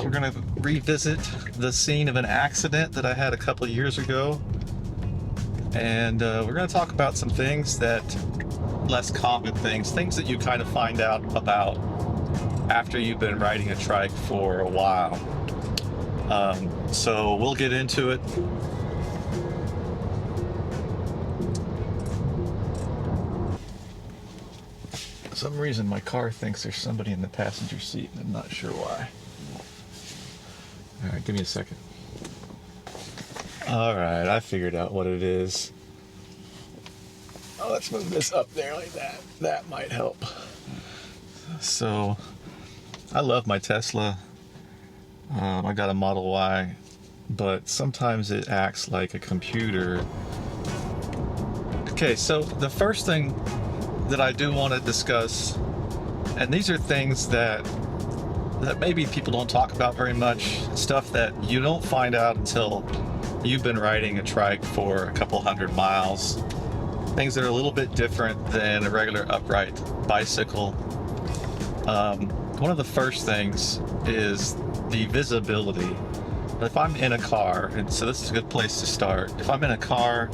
we're going to revisit the scene of an accident that I had a couple of years ago. And we're going to talk about some things that, less common things that you kind of find out about after you've been riding a trike for a while. So we'll get into it. For some reason my car thinks there's somebody in the passenger seat, and I'm not sure why. Alright, give me a second. Alright, I figured out what it is. Oh, let's move this up there like that. That might help. So, I love my Tesla. I got a Model Y, but sometimes it acts like a computer. Okay, so the first thing that I do want to discuss, and these are things that maybe people don't talk about very much, stuff that you don't find out until you've been riding a trike for a couple hundred miles, things that are a little bit different than a regular upright bicycle. One of the first things is the visibility. If I'm in a car, and so this is a good place to start, if I'm in a car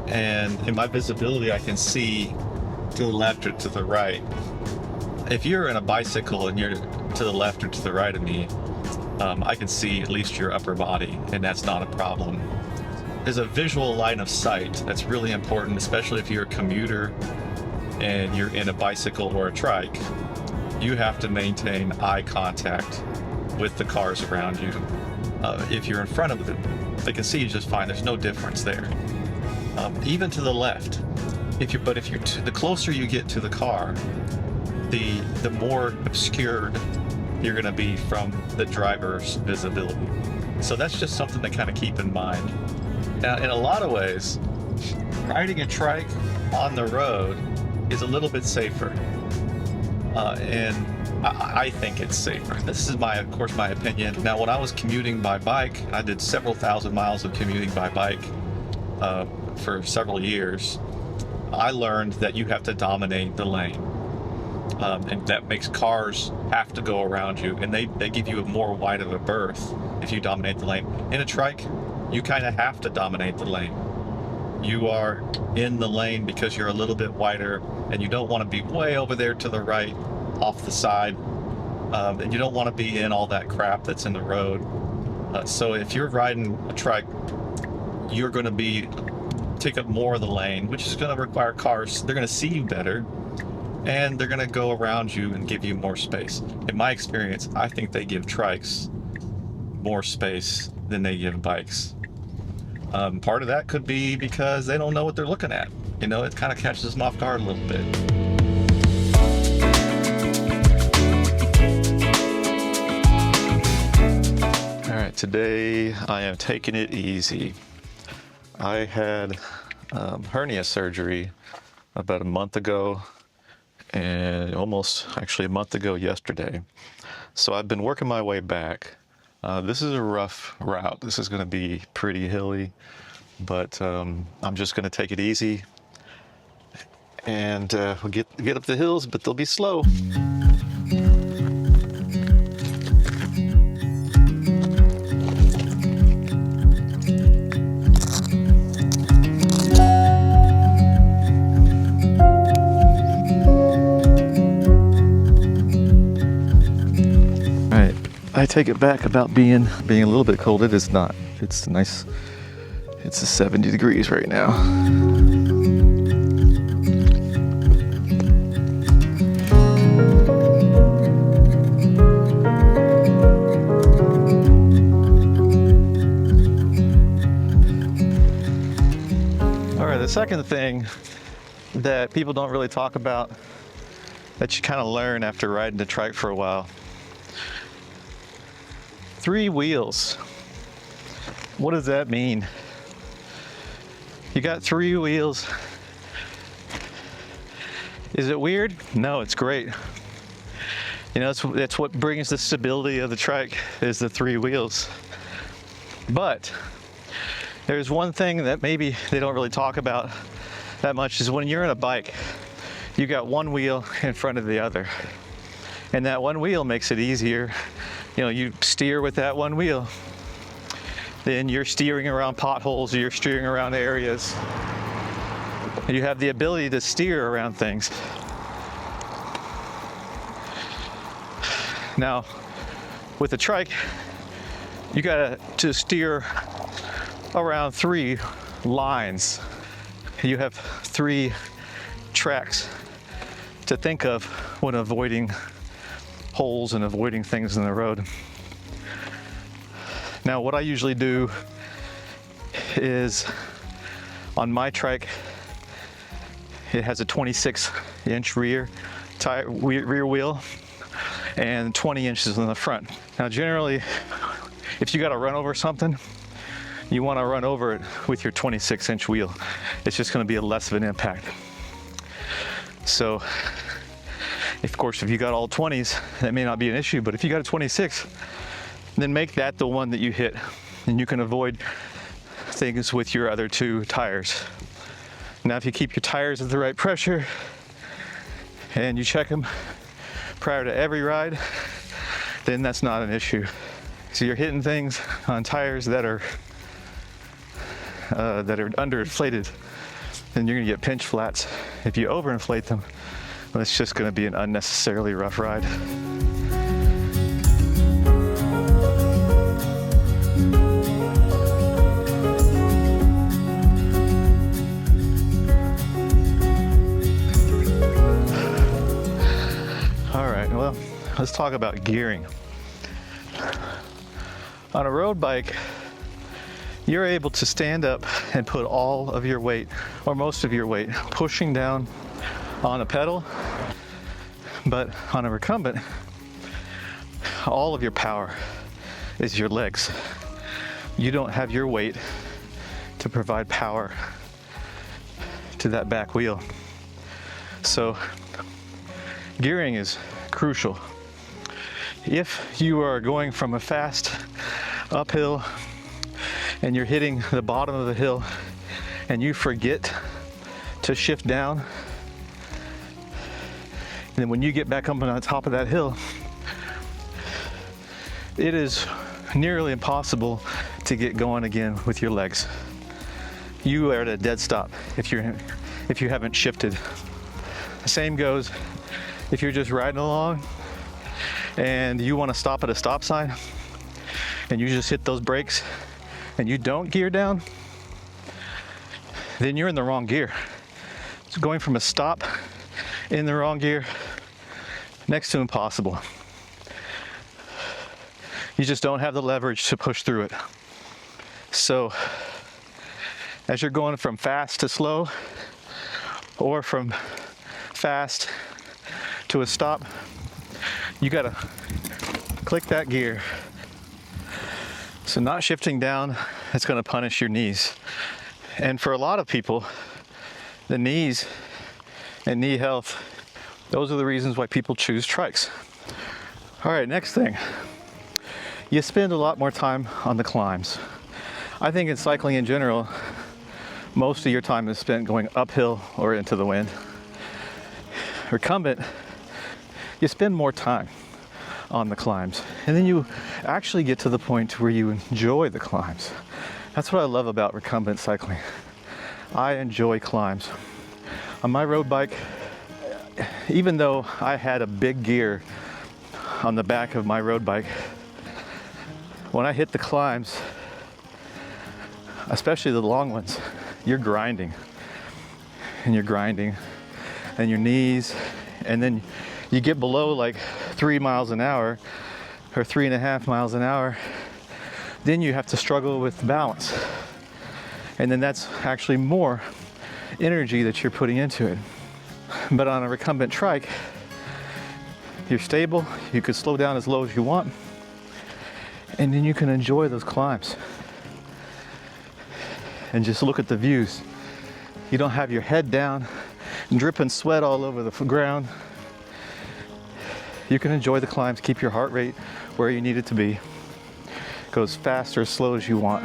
and in my visibility I can see to the left or to the right. If you're in a bicycle and you're to the left or to the right of me, I can see at least your upper body, and that's not a problem. There's a visual line of sight that's really important, especially if you're a commuter and you're in a bicycle or a trike. You have to maintain eye contact with the cars around you. If you're in front of them, they can see you just fine. There's no difference there. Even to the left. The closer you get to the car, the more obscured you're going to be from the driver's visibility. So that's just something to kind of keep in mind. Now, in a lot of ways, riding a trike on the road is a little bit safer. And I think it's safer. This is of course, my opinion. Now, when I was commuting by bike, I did several thousand miles of commuting by bike for several years. I learned that you have to dominate the lane. And that makes cars have to go around you, and they give you a more wide of a berth if you dominate the lane. In a trike, you kind of have to dominate the lane. You are in the lane because you're a little bit wider, and you don't want to be way over there to the right, off the side, and you don't want to be in all that crap that's in the road. So if you're riding a trike, you're going to take up more of the lane, which is going to require cars. They're going to see you better, and they're going to go around you and give you more space. In my experience, I think they give trikes more space than they give bikes. Part of that could be because they don't know what they're looking at. It kind of catches them off guard a little bit. All right, today I am taking it easy. I had hernia surgery about a month ago, and almost actually a month ago yesterday. So I've been working my way back. This is a rough route. This is going to be pretty hilly, but I'm just going to take it easy, and we'll get up the hills, but they'll be slow. I take it back about being a little bit cold. It is not. It's nice. It's 70 degrees right now. All right, the second thing that people don't really talk about, that you kind of learn after riding the trike for a while: 3 wheels. What does that mean? You got 3 wheels. Is it weird? No, it's great. That's what brings the stability of the trike, is the 3 wheels. But there's one thing that maybe they don't really talk about that much, is when you're in a bike, you got one wheel in front of the other. And that one wheel makes it easier you steer with that one wheel. Then you're steering around potholes, or you're steering around areas. You have the ability to steer around things. Now, with a trike, you gotta to steer around 3 lines. You have 3 tracks to think of when avoiding holes and avoiding things in the road. Now, what I usually do is on my trike, it has a 26-inch rear wheel and 20 inches in the front. Now, generally, if you got to run over something, you want to run over it with your 26-inch wheel. It's just going to be less of an impact. So, of course, if you got all 20s, that may not be an issue, but if you got a 26, then make that the one that you hit, and you can avoid things with your other 2 tires. Now, if you keep your tires at the right pressure and you check them prior to every ride, then that's not an issue. So you're hitting things on tires that are underinflated, then you're gonna get pinch flats. If you overinflate them, well, it's just gonna be an unnecessarily rough ride. All right, well, let's talk about gearing. On a road bike, you're able to stand up and put all of your weight, or most of your weight, pushing down on a pedal. But on a recumbent, all of your power is your legs. You don't have your weight to provide power to that back wheel. So gearing is crucial. If you are going from a fast uphill and you're hitting the bottom of the hill and you forget to shift down, and then when you get back up on the top of that hill, it is nearly impossible to get going again with your legs. You are at a dead stop if you haven't shifted. The same goes if you're just riding along and you want to stop at a stop sign and you just hit those brakes and you don't gear down, then you're in the wrong gear. So going from a stop in the wrong gear, next to impossible. You just don't have the leverage to push through it. So as you're going from fast to slow, or from fast to a stop, you gotta click that gear. So not shifting down, it's gonna punish your knees. And for a lot of people, the knees and knee health, those are the reasons why people choose trikes. All right, next thing. You spend a lot more time on the climbs. I think in cycling in general, most of your time is spent going uphill or into the wind. Recumbent, you spend more time on the climbs, and then you actually get to the point where you enjoy the climbs. That's what I love about recumbent cycling. I enjoy climbs. On my road bike, even though I had a big gear on the back of my road bike, when I hit the climbs, especially the long ones, you're grinding and you're grinding, and your knees, and then you get below like 3 miles an hour or 3.5 miles an hour, then you have to struggle with balance. And then that's actually more energy that you're putting into it. But on a recumbent trike, you're stable, you can slow down as low as you want, and then you can enjoy those climbs. And just look at the views. You don't have your head down, dripping sweat all over the ground. You can enjoy the climbs, keep your heart rate where you need it to be. Go as fast or as slow as you want.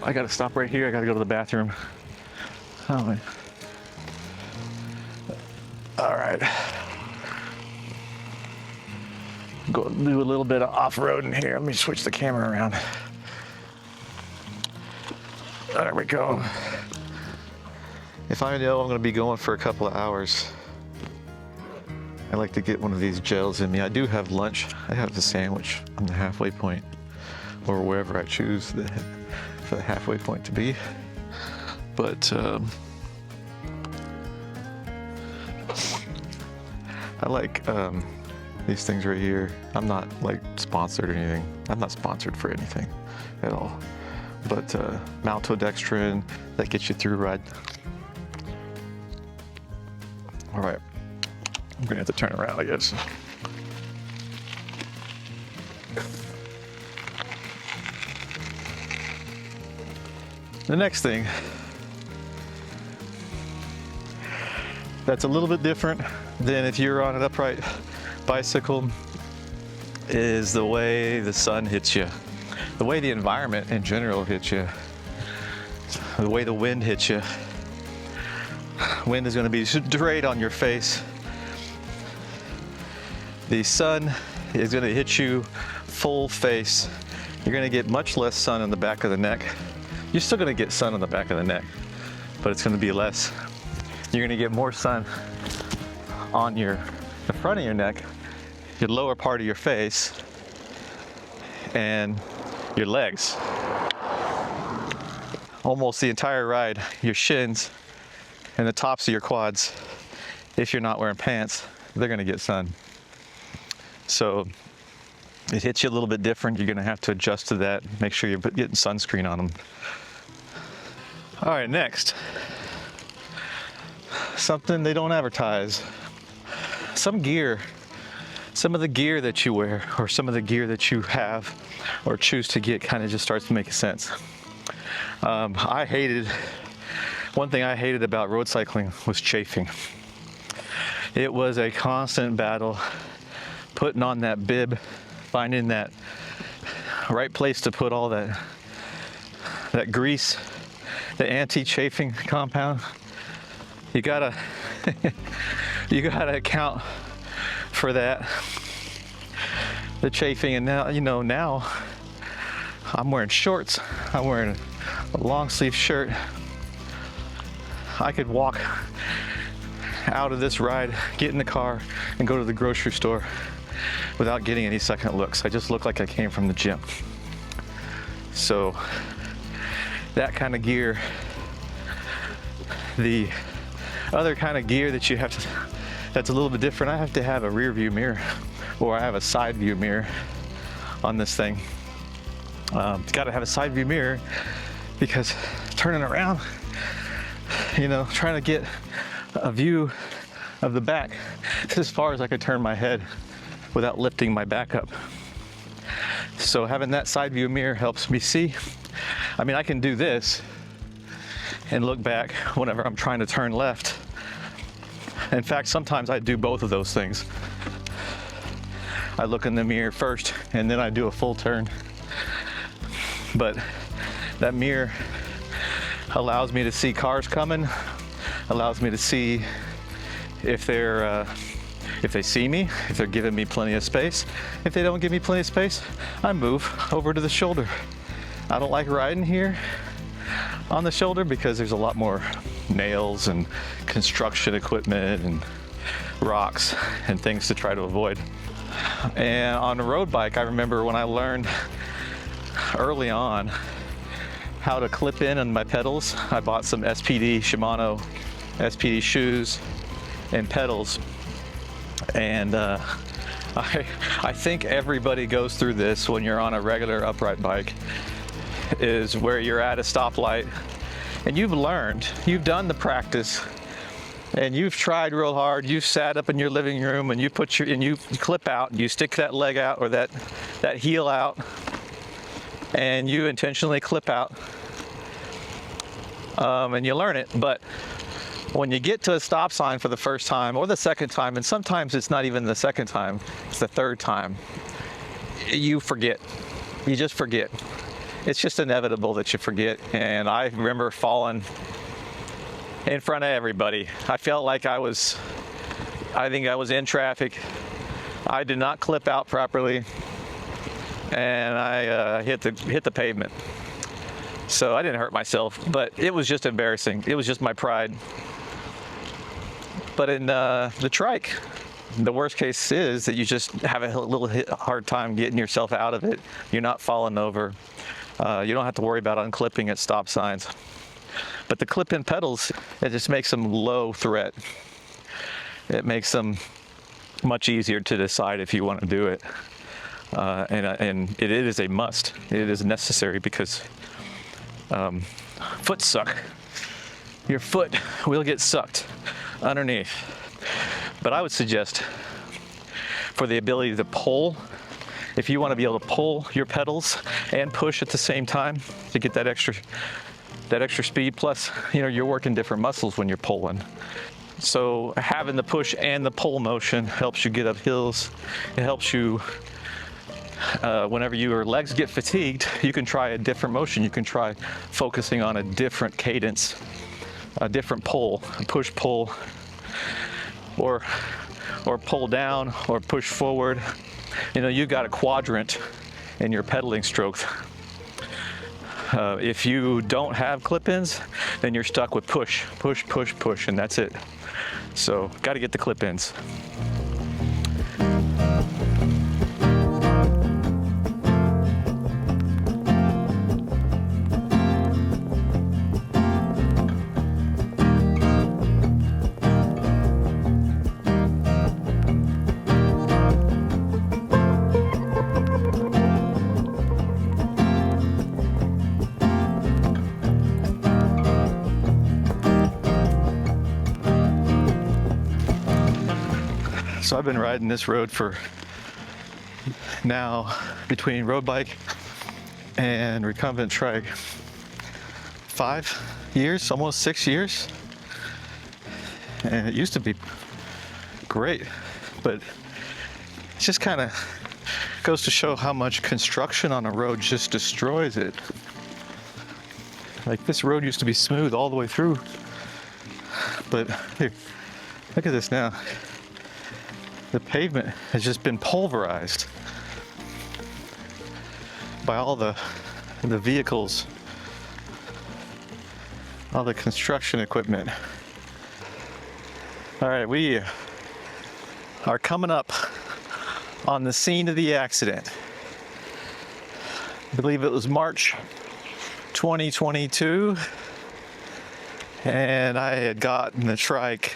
I gotta stop right here. I gotta go to the bathroom. Oh, man. All right. Go do a little bit of off-roading here. Let me switch the camera around. There we go. If I know I'm gonna be going for a couple of hours, I like to get one of these gels in me. I do have lunch. I have the sandwich on the halfway point, or wherever I choose for the halfway point to be. But I like these things right here. I'm not like sponsored or anything. I'm not sponsored for anything at all. But maltodextrin, that gets you through ride. All right, I'm gonna have to turn around, I guess. The next thing that's a little bit different than if you're on an upright bicycle is the way the sun hits you, the way the environment in general hits you, the way the wind hits you. Wind is going to be straight on your face. The sun is going to hit you full face. You're going to get much less sun on the back of the neck. You're still going to get sun on the back of the neck, but it's going to be less. You're going to get more sun on the front of your neck, your lower part of your face, and your legs. Almost the entire ride, your shins and the tops of your quads, if you're not wearing pants, they're gonna get sun. So it hits you a little bit different. You're gonna have to adjust to that. Make sure you're getting sunscreen on them. All right, next. Something they don't advertise. Some gear, some of the gear that you wear or some of the gear that you have or choose to get kind of just starts to make sense. One thing I hated about road cycling was chafing. It was a constant battle, putting on that bib, finding that right place to put all that grease, the anti-chafing compound. You gotta account for that, the chafing. And now I'm wearing shorts, I'm wearing a long sleeve shirt. I could walk out of this ride, get in the car, and go to the grocery store without getting any second looks. I just look like I came from the gym. So that kind of gear. The other kind of gear that you have to, that's a little bit different, I have to have a rear view mirror, or I have a side view mirror on this thing. It's got to have a side view mirror because turning around, trying to get a view of the back as far as I could turn my head without lifting my back up. So having that side view mirror helps me see. I mean, I can do this and look back whenever I'm trying to turn left. In fact, sometimes I do both of those things. I look in the mirror first and then I do a full turn. But that mirror allows me to see cars coming, allows me to see if they see me, if they're giving me plenty of space. If they don't give me plenty of space, I move over to the shoulder. I don't like riding here on the shoulder because there's a lot more nails and construction equipment and rocks and things to try to avoid. And on a road bike, I remember when I learned early on how to clip in on my pedals. I bought some Shimano SPD shoes and pedals, and I think everybody goes through this when you're on a regular upright bike, is where you're at a stoplight and you've learned, you've done the practice, and you've tried real hard. You've sat up in your living room and you clip out, you stick that leg out or that heel out, and you intentionally clip out, and you learn it. But when you get to a stop sign for the first time or the second time, and sometimes it's not even the second time, it's the third time, you forget. You just forget. it's just inevitable that you forget. And I remember falling in front of everybody. I felt like I think I was in traffic. I did not clip out properly, and I hit the pavement. So I didn't hurt myself, but it was just embarrassing. It was just my pride. But in the trike, the worst case is that you just have a little hard time getting yourself out of it. You're not falling over. You don't have to worry about unclipping at stop signs. But the clip-in pedals, it just makes them low threat. It makes them much easier to decide if you want to do it. And it is a must. It is necessary because foot suck. Your foot will get sucked underneath. But I would suggest for the ability to pull, if you want to be able to pull your pedals and push at the same time to get that extra speed, plus, you know, you're working different muscles when you're pulling. So having the push and the pull motion helps you get up hills. It helps you, whenever your legs get fatigued, you can try a different motion. You can try focusing on a different cadence, a different pull, push, pull, or pull down, or push forward. You know, you got a quadrant in your pedaling stroke. If you don't have clip-ins, then you're stuck with push, push, push, push, and that's it. So, got to get the clip-ins. So I've been riding this road for now, between road bike and recumbent trike, 5 years, almost 6 years. And it used to be great, but it just kind of goes to show how much construction on a road just destroys it. Like, this road used to be smooth all the way through, but here, look at this now. The pavement has just been pulverized by all the vehicles, all the construction equipment. All right, we are coming up on the scene of the accident. I believe it was March 2022, and I had gotten the trike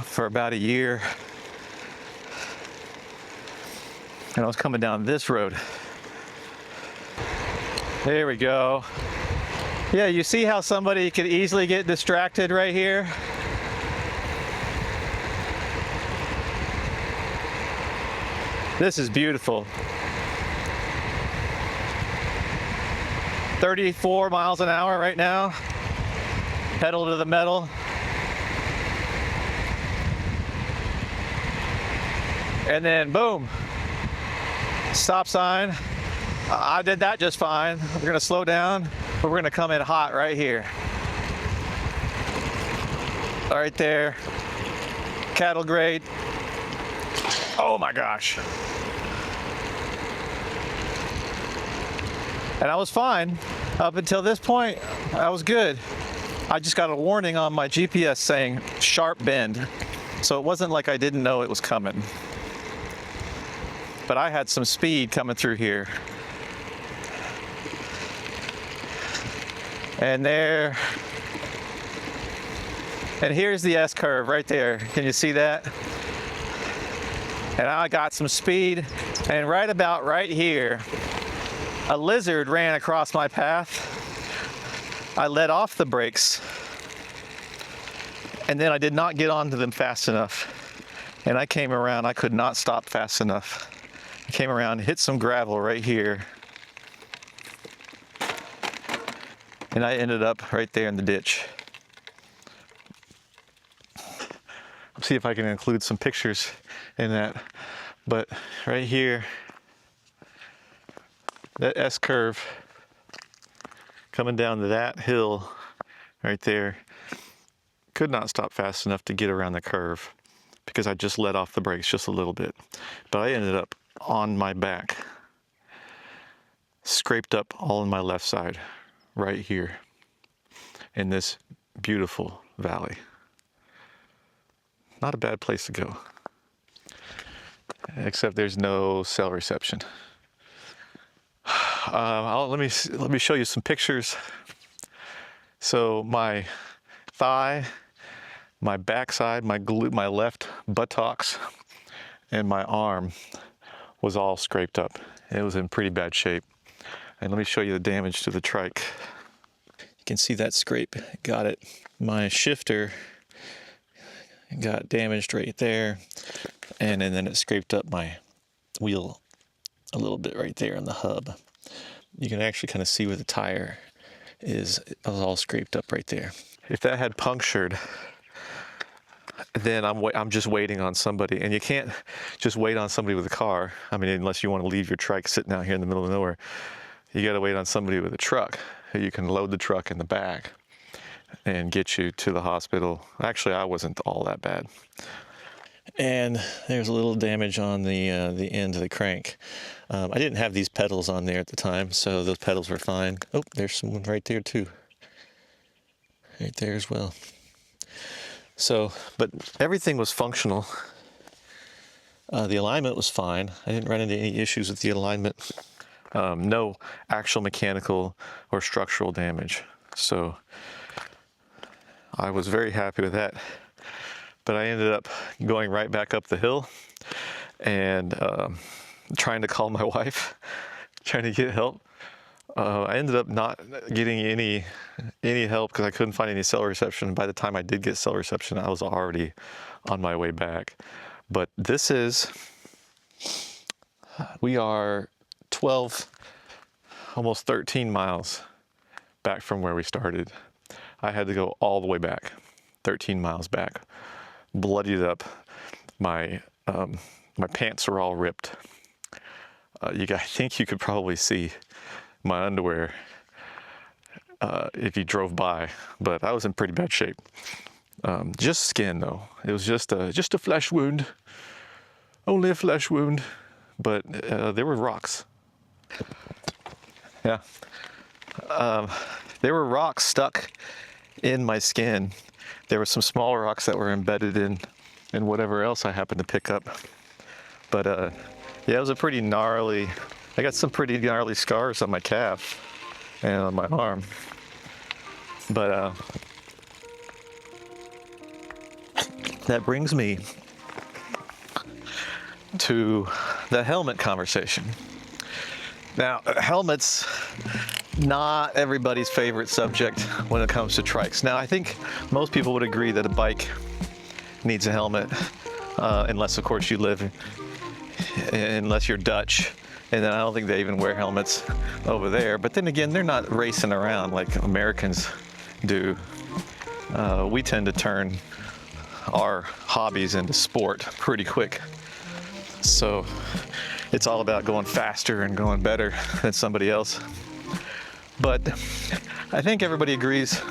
for about a year. And I was coming down this road. There we go. Yeah, you see how somebody could easily get distracted right here? This is beautiful. 34 miles an hour right now. Pedal to the metal. And then boom. Stop sign. I did that just fine. We're gonna slow down, but we're gonna come in hot right here. Right there. Cattle grade. Oh my gosh. And I was fine. Up until this point, I was good. I just got a warning on my GPS saying sharp bend. So it wasn't like I didn't know it was coming. But I had some speed coming through here. And there. And here's the S curve right there. Can you see that? And I got some speed. And right about right here, a lizard ran across my path. I let off the brakes. And then I did not get onto them fast enough. And I came around. I could not stop fast enough. I came around, hit some gravel right here, and I ended up right there in the ditch. I'll see if I can include some pictures in that, but right here, that S curve coming down that hill right there. Could not stop fast enough to get around the curve because I just let off the brakes just a little bit. But I ended up on my back, scraped up all on my left side, right here in this beautiful valley. Not a bad place to go, except there's no cell reception. Let me show you some pictures. So my thigh, my backside, my glute, my left buttocks, and my arm was all scraped up. It was in pretty bad shape. And let me show you the damage to the trike. You can see that scrape, got it. My shifter got damaged right there, and then it scraped up my wheel a little bit right there on the hub. You can actually kind of see where the tire is. It was all scraped up right there. If that had punctured, then I'm just waiting on somebody, and you can't just wait on somebody with a car. I mean, unless you want to leave your trike sitting out here in the middle of nowhere, you got to wait on somebody with a truck. You can load the truck in the back and get you to the hospital. Actually, I wasn't all that bad. And there's a little damage on the end of the crank. I didn't have these pedals on there at the time, so those pedals were fine. Oh, there's someone right there too. Right there as well. So, but everything was functional. The alignment was fine. I didn't run into any issues with the alignment. No actual mechanical or structural damage. So I was very happy with that. But I ended up going right back up the hill and trying to call my wife, trying to get help. I ended up not getting any help because I couldn't find any cell reception. By the time I did get cell reception, I was already on my way back. But we are 12, almost 13 miles back from where we started. I had to go all the way back, 13 miles back, bloodied up. My pants are all ripped. I think you could probably see my underwear if you drove by, but I was in pretty bad shape. Just skin though. It was just a flesh wound, only a flesh wound, but there were rocks. Yeah, there were rocks stuck in my skin. There were some small rocks that were embedded in whatever else I happened to pick up. But yeah, it was a pretty gnarly. I got some pretty gnarly scars on my calf and on my arm. But that brings me to the helmet conversation. Now, helmets, not everybody's favorite subject when it comes to trikes. Now, I think most people would agree that a bike needs a helmet, unless, of course, unless you're Dutch. And then I don't think they even wear helmets over there. But then again, they're not racing around like Americans do. We tend to turn our hobbies into sport pretty quick. So it's all about going faster and going better than somebody else. But I think everybody agrees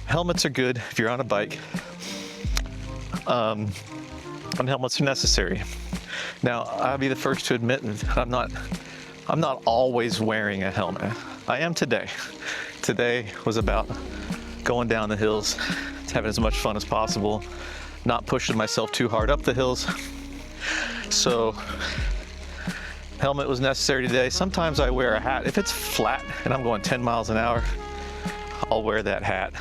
helmets are good if you're on a bike. And helmets are necessary. Now, I'll be the first to admit that I'm not always wearing a helmet. I am today. Today was about going down the hills, having as much fun as possible, not pushing myself too hard up the hills. So, helmet was necessary today. Sometimes I wear a hat. If it's flat and I'm going 10 miles an hour, I'll wear that hat.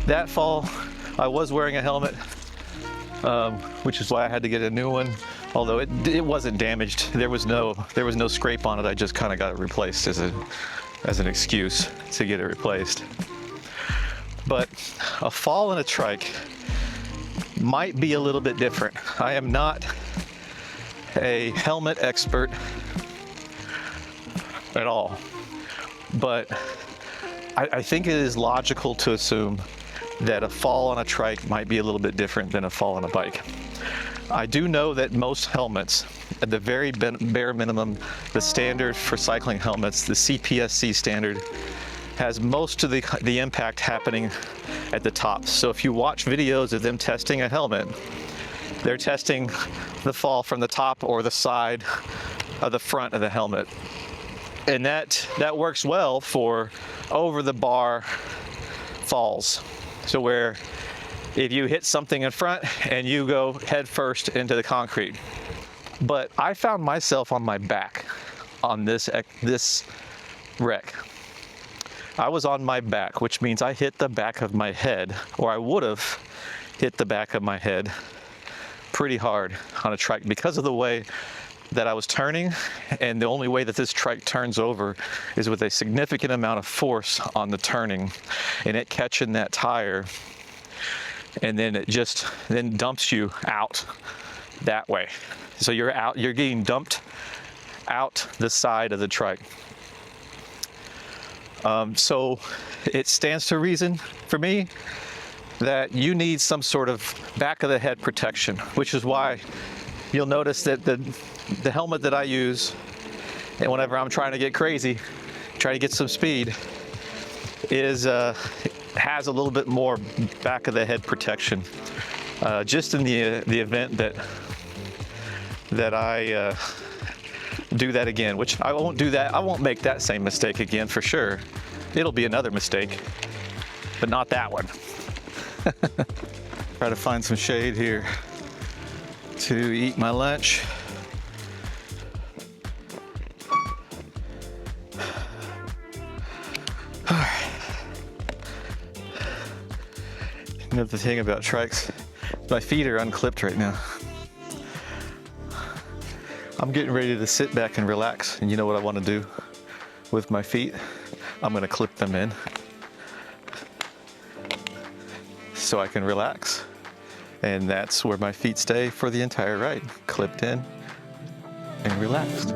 That fall, I was wearing a helmet, which is why I had to get a new one. Although it wasn't damaged, there was no scrape on it. I just kind of got it replaced as an excuse to get it replaced. But a fall in a trike might be a little bit different. I am not a helmet expert at all, but I think it is logical to assume that a fall on a trike might be a little bit different than a fall on a bike. I do know that most helmets, at the very bare minimum, the standard for cycling helmets, the CPSC standard, has most of the impact happening at the top. So if you watch videos of them testing a helmet, they're testing the fall from the top or the side of the front of the helmet. And that works well for over the bar falls. So where if you hit something in front and you go head first into the concrete. But I found myself on my back on this wreck. I was on my back, which means I hit the back of my head, or I would have hit the back of my head pretty hard on a trike because of the way that I was turning, and the only way that this trike turns over is with a significant amount of force on the turning, and it catching that tire, and then it just then dumps you out that way. So you're getting dumped out the side of the trike. So it stands to reason for me that you need some sort of back of the head protection, which is why you'll notice that the helmet that I use, and whenever I'm trying to get crazy, try to get some speed, has a little bit more back of the head protection, just in the event that I do that again, which I won't do that. I won't make that same mistake again for sure. It'll be another mistake, but not that one. Try to find some shade here to eat my lunch. Another thing about trikes, my feet are unclipped right now. I'm getting ready to sit back and relax, and you know what I want to do with my feet? I'm going to clip them in so I can relax, and that's where my feet stay for the entire ride, clipped in and relaxed.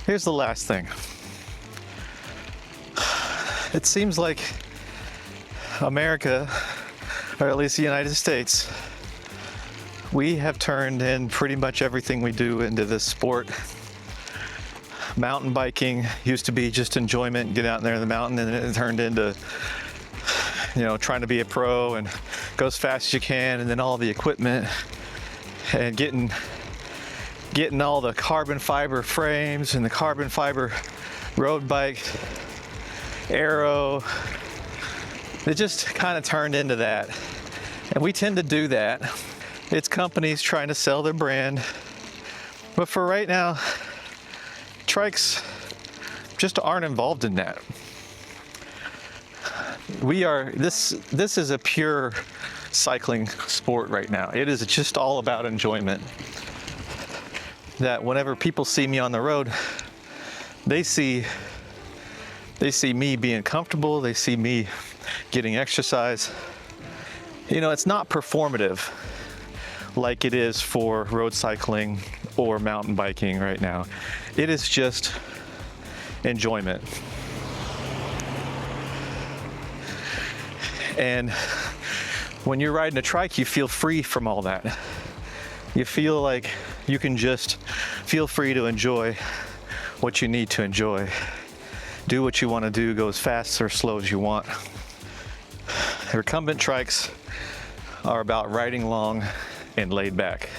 Here's the last thing. It seems like America, or at least the United States, we have turned in pretty much everything we do into this sport. Mountain biking used to be just enjoyment, get out there in the mountain, and it turned into, trying to be a pro and go as fast as you can, and then all the equipment and getting all the carbon fiber frames and the carbon fiber road bike aero. It just kind of turned into that, and we tend to do that. It's companies trying to sell their brand, but for right now, trikes just aren't involved in that. This is a pure cycling sport right now. It is just all about enjoyment. That whenever people see me on the road, they see me being comfortable, they see me getting exercise. It's not performative like it is for road cycling or mountain biking right now. It is just enjoyment. And when you're riding a trike, you feel free from all that. You feel like you can just feel free to enjoy what you need to enjoy. Do what you want to do, go as fast or slow as you want. Recumbent trikes are about riding long and laid back.